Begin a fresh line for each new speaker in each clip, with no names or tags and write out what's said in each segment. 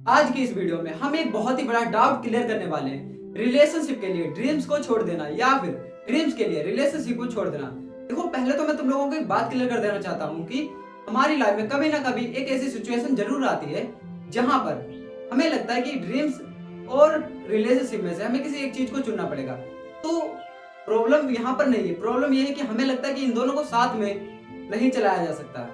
आज की इस वीडियो में हम एक बहुत ही बड़ा डाउट क्लियर करने वाले हैं। रिलेशनशिप के लिए ड्रीम्स को छोड़ देना या फिर ड्रीम्स के लिए रिलेशनशिप को छोड़ देना। देखो, पहले तो मैं तुम लोगों को एक बात क्लियर कर देना चाहता हूँ कि हमारी लाइफ में कभी ना कभी एक ऐसी सिचुएशन जरूर आती है जहां पर हमें लगता है कि ड्रीम्स और रिलेशनशिप में से हमें किसी एक चीज को चुनना पड़ेगा। तो प्रॉब्लम यहाँ पर नहीं है, प्रॉब्लम यह है कि हमें लगता है कि इन दोनों को साथ में नहीं चलाया जा सकता।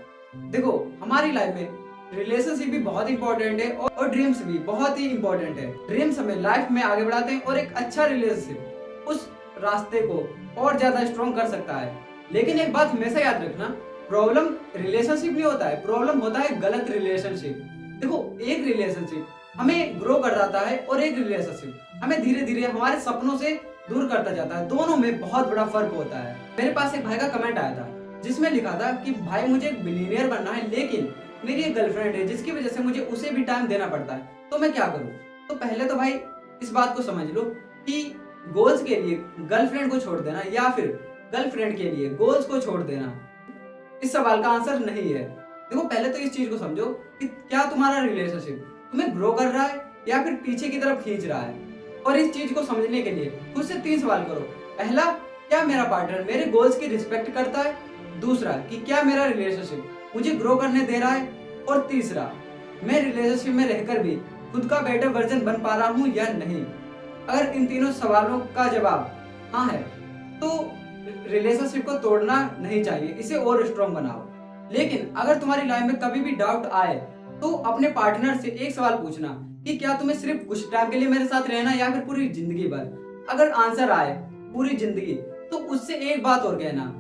देखो, हमारी लाइफ में रिलेशनशिप भी बहुत इंपॉर्टेंट है और ड्रीम्स भी बहुत ही इंपॉर्टेंट है। ड्रीम्स हमें लाइफ में आगे बढ़ाते हैं और एक अच्छा रिलेशनशिप उस रास्ते को और ज्यादा स्ट्रॉन्ग कर सकता है। लेकिन एक बात हमेशा याद रखना, प्रॉब्लम रिलेशनशिप नहीं होता है, प्रॉब्लम होता है गलत रिलेशनशिप। देखो, एक रिलेशनशिप हमें ग्रो कर जाता है और एक रिलेशनशिप हमें धीरे धीरे हमारे सपनों से दूर करता जाता है। दोनों में बहुत बड़ा फर्क होता है। मेरे पास एक भाई का कमेंट आया था जिसमें लिखा था कि भाई, मुझे एक बिलियनियर बनना है लेकिन मेरी एक गर्लफ्रेंड है जिसकी वजह से मुझे उसे भी टाइम देना पड़ता है, तो मैं क्या करूं। तो पहले तो भाई इस बात को समझ लो कि गोल्स के लिए गर्लफ्रेंड को छोड़ देना या फिर गर्लफ्रेंड के लिए गोल्स को छोड़ देना, इस सवाल का आंसर नहीं है। देखो, पहले तो इस चीज को समझो कि क्या तुम्हारा रिलेशनशिप तुम्हें ग्रो कर रहा है या फिर पीछे की तरफ खींच रहा है। और इस चीज को समझने के लिए खुद से 3 सवाल करो। पहला, क्या मेरा पार्टनर मेरे गोल्स की रिस्पेक्ट करता है। दूसरा, कि क्या मेरा रिलेशनशिप मुझे ग्रो करने दे रहा है। और तीसरा, मैं रिलेशनशिप में रहकर भी खुद का बेटर वर्जन बन पा रहा हूँ या नहीं। अगर इन तीनों सवालों का जवाब हाँ है तो रिलेशनशिप को तोड़ना नहीं चाहिए, इसे और स्ट्रॉन्ग बनाओ। लेकिन अगर तुम्हारी लाइफ में कभी भी डाउट आए तो अपने पार्टनर से एक सवाल पूछना कि क्या तुम्हें सिर्फ कुछ टाइम के लिए मेरे साथ रहना या फिर पूरी जिंदगी भर। अगर आंसर आए पूरी जिंदगी तो उससे एक बात और कहना,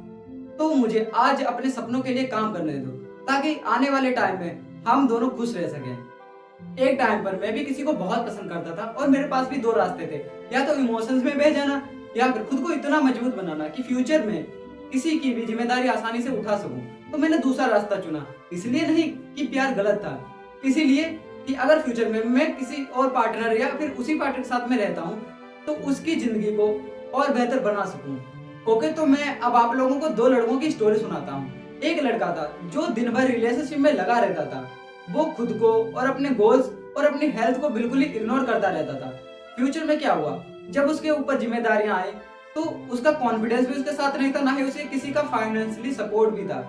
तो मुझे आज अपने सपनों के लिए काम करने दो ताकि आने वाले टाइम में हम दोनों खुश रह सकें। एक टाइम पर मैं भी किसी को बहुत पसंद करता था और मेरे पास भी 2 रास्ते थे, या तो इमोशंस में बह जाना या फिर खुद को इतना मजबूत बनाना कि फ्यूचर में किसी की भी जिम्मेदारी आसानी से उठा सकूं। तो मैंने दूसरा रास्ता चुना, इसलिए नहीं कि प्यार गलत था, इसीलिए कि अगर फ्यूचर में मैं किसी और पार्टनर या फिर उसी पार्टनर के साथ में रहता हूँ तो उसकी जिंदगी को और बेहतर बना सकूं। ओके, तो मैं अब आप लोगों को 2 लड़कों की स्टोरी सुनाता हूँ। एक लड़का था जो दिन भर रिलेशनशिप में लगा रहता था। वो खुद को और अपने गोल्स और अपनी हेल्थ को बिल्कुल ही इग्नोर करता रहता था। फ्यूचर में क्या हुआ, जब उसके ऊपर जिम्मेदारियां आई तो उसका कॉन्फिडेंस भी उसके साथ नहीं था, ना ही उसे किसी का फाइनेंशियली सपोर्ट भी था,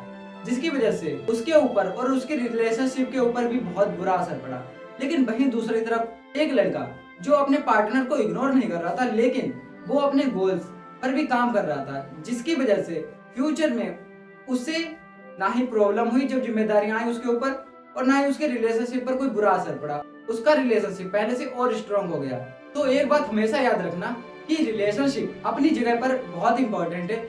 जिसकी वजह से उसके ऊपर और उसके रिलेशनशिप के ऊपर भी बहुत बुरा असर पड़ा। लेकिन वहीं दूसरी तरफ एक लड़का जो अपने पार्टनर को इग्नोर नहीं कर रहा था, लेकिन वो अपने गोल्स पर भी काम कर रहा था, जिसकी वजह से फ्यूचर में उससे ना ही प्रॉब्लम हुई जब जिम्मेदारियां आई उसके ऊपर, और ना ही उसके रिलेशनशिप पर कोई बुरा असर पड़ा। उसका रिलेशनशिप पहले से और स्ट्रांग हो गया। तो एक बात हमेशा याद रखना कि रिलेशनशिप अपनी जगह पर बहुत इंपॉर्टेंट है,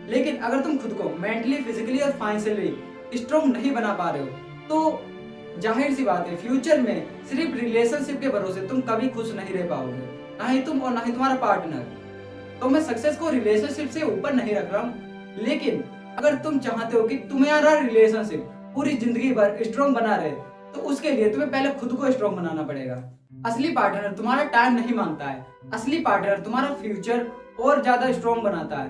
लेकिन अगर तुम खुद को मेंटली, फिजिकली और फाइनेंशियली स्ट्रांग नहीं बना पा रहे हो तो जाहिर सी बात है फ्यूचर में सिर्फ रिलेशनशिप के भरोसे तुम कभी खुश नहीं रह पाओगे, ना ही तुम और ना ही तुम्हारा पार्टनर। तो मैं सक्सेस को रिलेशनशिप से ऊपर नहीं रख रहा हूँ, लेकिन अगर तुम चाहते हो कि तुम्हारा रिलेशनशिप पूरी जिंदगी भर स्ट्रॉन्ग बना रहे तो उसके लिए तुम्हें पहले खुद को स्ट्रॉन्ग बनाना पड़ेगा। असली पार्टनर तुम्हारा टाइम नहीं मांगता है, असली पार्टनर तुम्हारा फ्यूचर और ज्यादा स्ट्रॉन्ग बनाता है।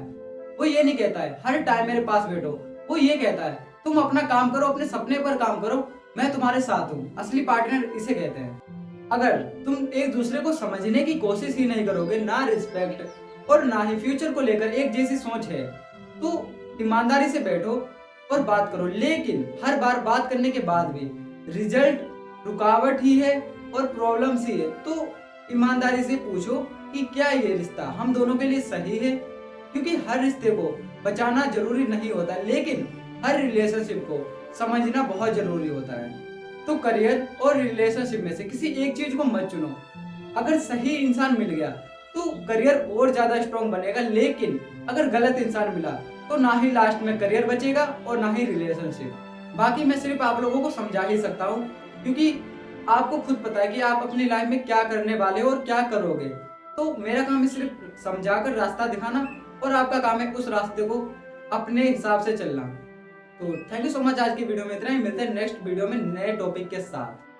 वो ये नहीं कहता है हर टाइम मेरे पास बैठो, वो ये कहता है तुम अपना काम करो, अपने सपने पर काम करो, मैं तुम्हारे साथ हूँ। असली पार्टनर इसे कहते हैं। अगर तुम एक दूसरे को समझने की कोशिश ही नहीं करोगे, ना रिस्पेक्ट और ना ही फ्यूचर को लेकर एक जैसी सोच है, तो ईमानदारी से बैठो और बात करो। लेकिन हर बार बात करने के बाद भी रिजल्ट रुकावट ही है और प्रॉब्लम्स ही है, तो ईमानदारी से पूछो कि क्या ये रिश्ता हम दोनों के लिए सही है। क्योंकि हर रिश्ते को बचाना जरूरी नहीं होता, लेकिन हर रिलेशनशिप को समझना बहुत जरूरी होता है। तो करियर और रिलेशनशिप में से किसी एक चीज को मत चुनो। अगर सही इंसान मिल गया तो करियर और ज्यादा स्ट्रॉन्ग बनेगा, लेकिन अगर गलत इंसान मिला तो ना ही लास्ट में करियर बचेगा और ना ही रिलेशनशिप। बाकी मैं सिर्फ आप लोगों को समझा ही सकता हूँ, क्योंकि आपको खुद पता है कि आप अपनी लाइफ में क्या करने वाले हो और क्या करोगे। तो मेरा काम है सिर्फ समझाकर रास्ता दिखाना, और आपका काम है उस रास्ते को अपने हिसाब से चलना। तो थैंक यू सो मच। आज की वीडियो में इतना ही, मिलते हैं नेक्स्ट वीडियो में नए टॉपिक के साथ।